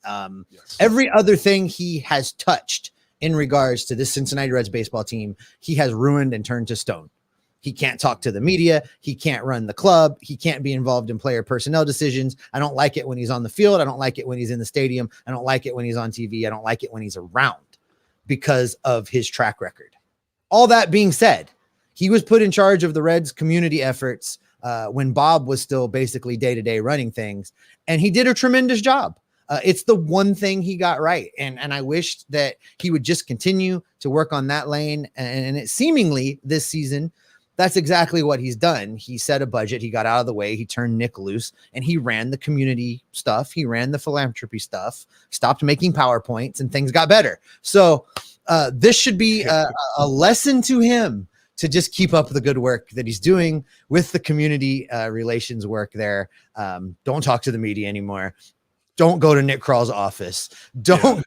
Yes. Every other thing he has touched in regards to this Cincinnati Reds baseball team, he has ruined and turned to stone. He can't talk to the media. He can't run the club. He can't be involved in player personnel decisions. I don't like it when he's on the field. I don't like it when he's in the stadium. I don't like it when he's on TV. I don't like it when he's around, because of his track record. All that being said, he was put in charge of the Reds community efforts when Bob was still basically day-to-day running things, and he did a tremendous job. It's the one thing he got right. And I wished that he would just continue to work on that lane. And it seemingly this season, that's exactly what he's done. He set a budget. He got out of the way. He turned Nick loose and he ran the community stuff. He ran the philanthropy stuff, stopped making PowerPoints, and things got better. So this should be a lesson to him to just keep up the good work that he's doing with the community relations work there. Don't talk to the media anymore. Don't go to Nick Kral's office. Don't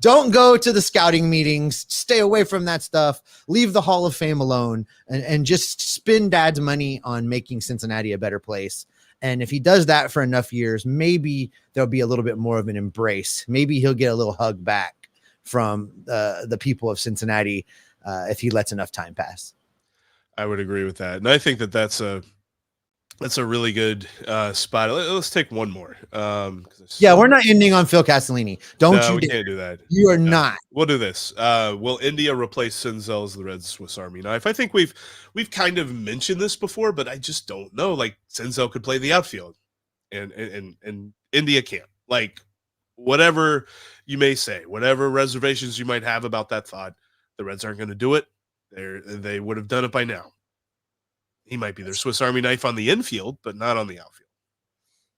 go to the scouting meetings. Stay away from that stuff. Leave the Hall of Fame alone and just spend dad's money on making Cincinnati a better place. And if he does that for enough years, maybe there'll be a little bit more of an embrace. Maybe he'll get a little hug back from the people of Cincinnati if he lets enough time pass. I would agree with that. And I think that's a really good spot. Let's take one more. We're not ending on Phil Castellini. We can't do that. You are not. We'll do this. Will India replace Senzel as the Reds' Swiss Army knife? I think we've kind of mentioned this before, but I just don't know. Like, Senzel could play the outfield, and India can't. Like, whatever you may say, whatever reservations you might have about that thought, the Reds aren't going to do it. They would have done it by now. He might be their Swiss Army knife on the infield, but not on the outfield.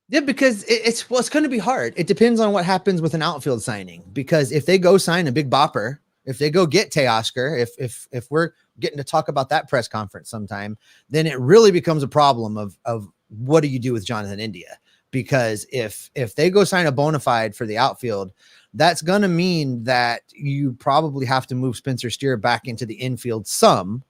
Yeah, because it's going to be hard. It depends on what happens with an outfield signing. Because if they go sign a big bopper, if they go get Teoscar, if we're getting to talk about that press conference sometime, then it really becomes a problem of what do you do with Jonathan India? Because if they go sign a bona fide for the outfield, that's going to mean that you probably have to move Spencer Steer back into the infield some.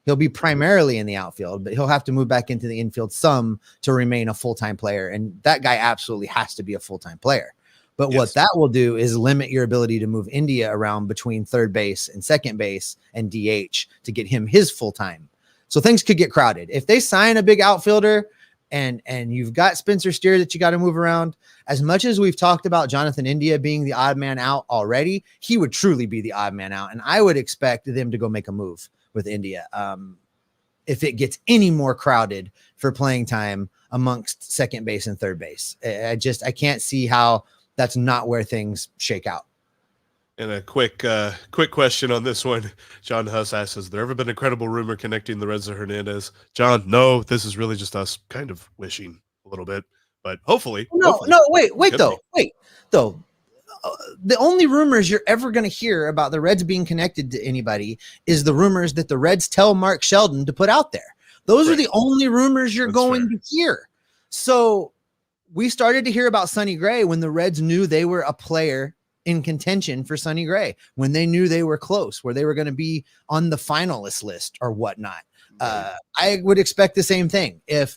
He'll be primarily in the outfield, but he'll have to move back into the infield some to remain a full-time player. And that guy absolutely has to be a full-time player. But what that will do is limit your ability to move India around between third base and second base and DH to get him his full-time. So things could get crowded. If they sign a big outfielder and you've got Spencer Steer that you got to move around, as much as we've talked about Jonathan India being the odd man out already, he would truly be the odd man out. And I would expect them to go make a move with India if it gets any more crowded for playing time amongst second base and third base. I can't see how that's not where things shake out. And a quick question on this one. John Huss asks, has there ever been a credible rumor connecting the Reds to Hernandez? John, no, this is really just us kind of wishing a little bit, but hopefully. Wait, though. The only rumors you're ever going to hear about the Reds being connected to anybody is the rumors that the Reds tell Mark Sheldon to put out there. Those are the only rumors you're going to hear. So we started to hear about Sonny Gray when the Reds knew they were a player in contention for Sonny Gray, when they knew they were close, where they were going to be on the finalist list or whatnot. I would expect the same thing. If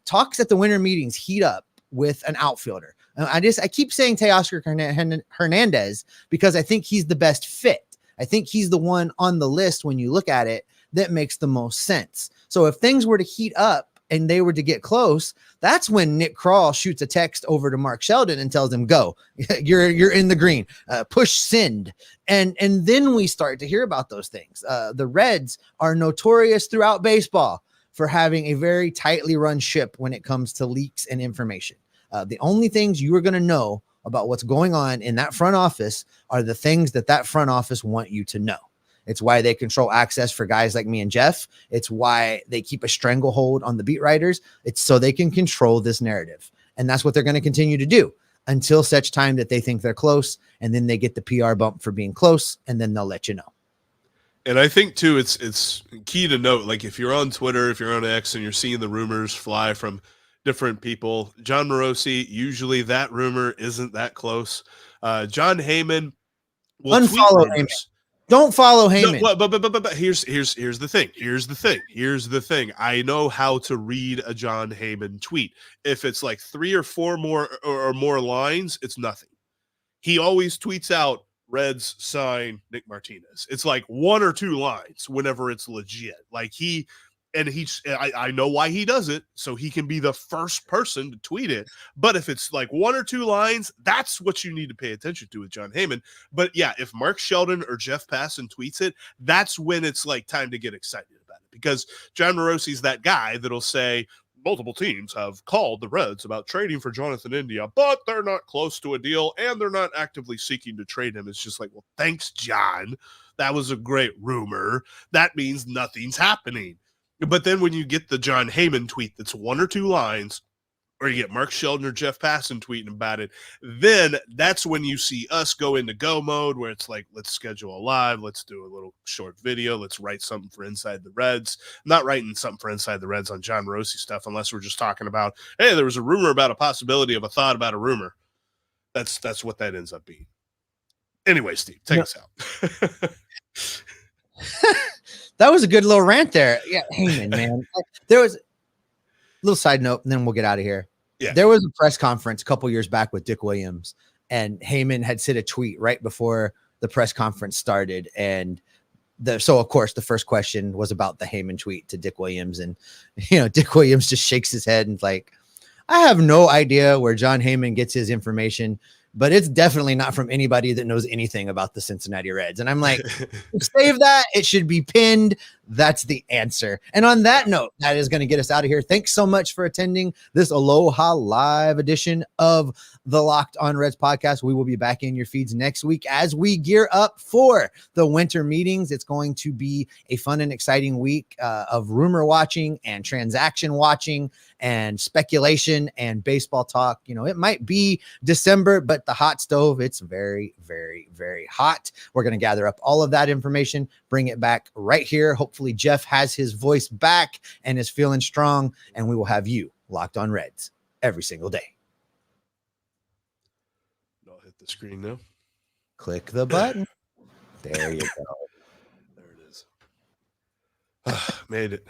talks at the winter meetings heat up with an outfielder, I keep saying Teoscar Hernandez because I think he's the best fit. I think he's the one on the list when you look at it that makes the most sense. So if things were to heat up and they were to get close, that's when Nick Krall shoots a text over to Mark Sheldon and tells him, go, you're in the green, push send. And then we start to hear about those things. The Reds are notorious throughout baseball for having a very tightly run ship when it comes to leaks and information. The only things you are going to know about what's going on in that front office are the things that front office want you to know. It's why they control access for guys like me and Jeff. It's why they keep a stranglehold on the beat writers. It's so they can control this narrative. And that's what they're going to continue to do until such time that they think they're close. And then they get the PR bump for being close. And then they'll let you know. And I think too, it's key to note, like if you're on Twitter, if you're on X and you're seeing the rumors fly from different people, John Morosi, usually that rumor isn't that close. John Heyman will unfollow Heyman. Don't follow Heyman. No, but here's the thing. Here's the thing. I know how to read a John Heyman tweet. If it's like 3 or 4 more lines, it's nothing. He always tweets out, Reds sign Nick Martinez. It's like 1 or 2 lines whenever it's legit. Like I know why he does it, so he can be the first person to tweet it. But if it's like 1 or 2 lines, that's what you need to pay attention to with John Heyman. But yeah, if Mark Sheldon or Jeff Passan tweets it, that's when it's like time to get excited about it, because John Morosi's that guy that'll say, multiple teams have called the Reds about trading for Jonathan India, but they're not close to a deal and they're not actively seeking to trade him. It's just like, well, thanks, John. That was a great rumor. That means nothing's happening. But then when you get the John Heyman tweet that's 1 or 2 lines, or you get Mark Sheldon or Jeff Passan tweeting about it, then that's when you see us go into go mode where it's like, let's schedule a live, let's do a little short video, let's write something for Inside the Reds. I'm not writing something for Inside the Reds on John Rossi stuff unless we're just talking about, hey, there was a rumor about a possibility of a thought about a rumor. That's what that ends up being. Anyway, Steve, take us out. That was a good little rant there. Yeah, Heyman, man. There was a little side note, and then we'll get out of here. Yeah. There was a press conference a couple years back with Dick Williams, and Heyman had said a tweet right before the press conference started. And so of course the first question was about the Heyman tweet to Dick Williams. And, Dick Williams just shakes his head and like, I have no idea where John Heyman gets his information, but it's definitely not from anybody that knows anything about the Cincinnati Reds. And I'm like, save that. It should be pinned. That's the answer. And on that note, that is going to get us out of here. Thanks so much for attending this Aloha Live edition of the Locked On Reds podcast. We will be back in your feeds next week as we gear up for the winter meetings. It's going to be a fun and exciting week of rumor watching and transaction watching and speculation and baseball talk. It might be December, but the hot stove, it's very, very, very hot. We're going to gather up all of that information, bring it back right here. Hopefully Jeff has his voice back and is feeling strong, and we will have you Locked On Reds every single day. I'll hit the screen now. Click the button. There you go. There it is. Made it.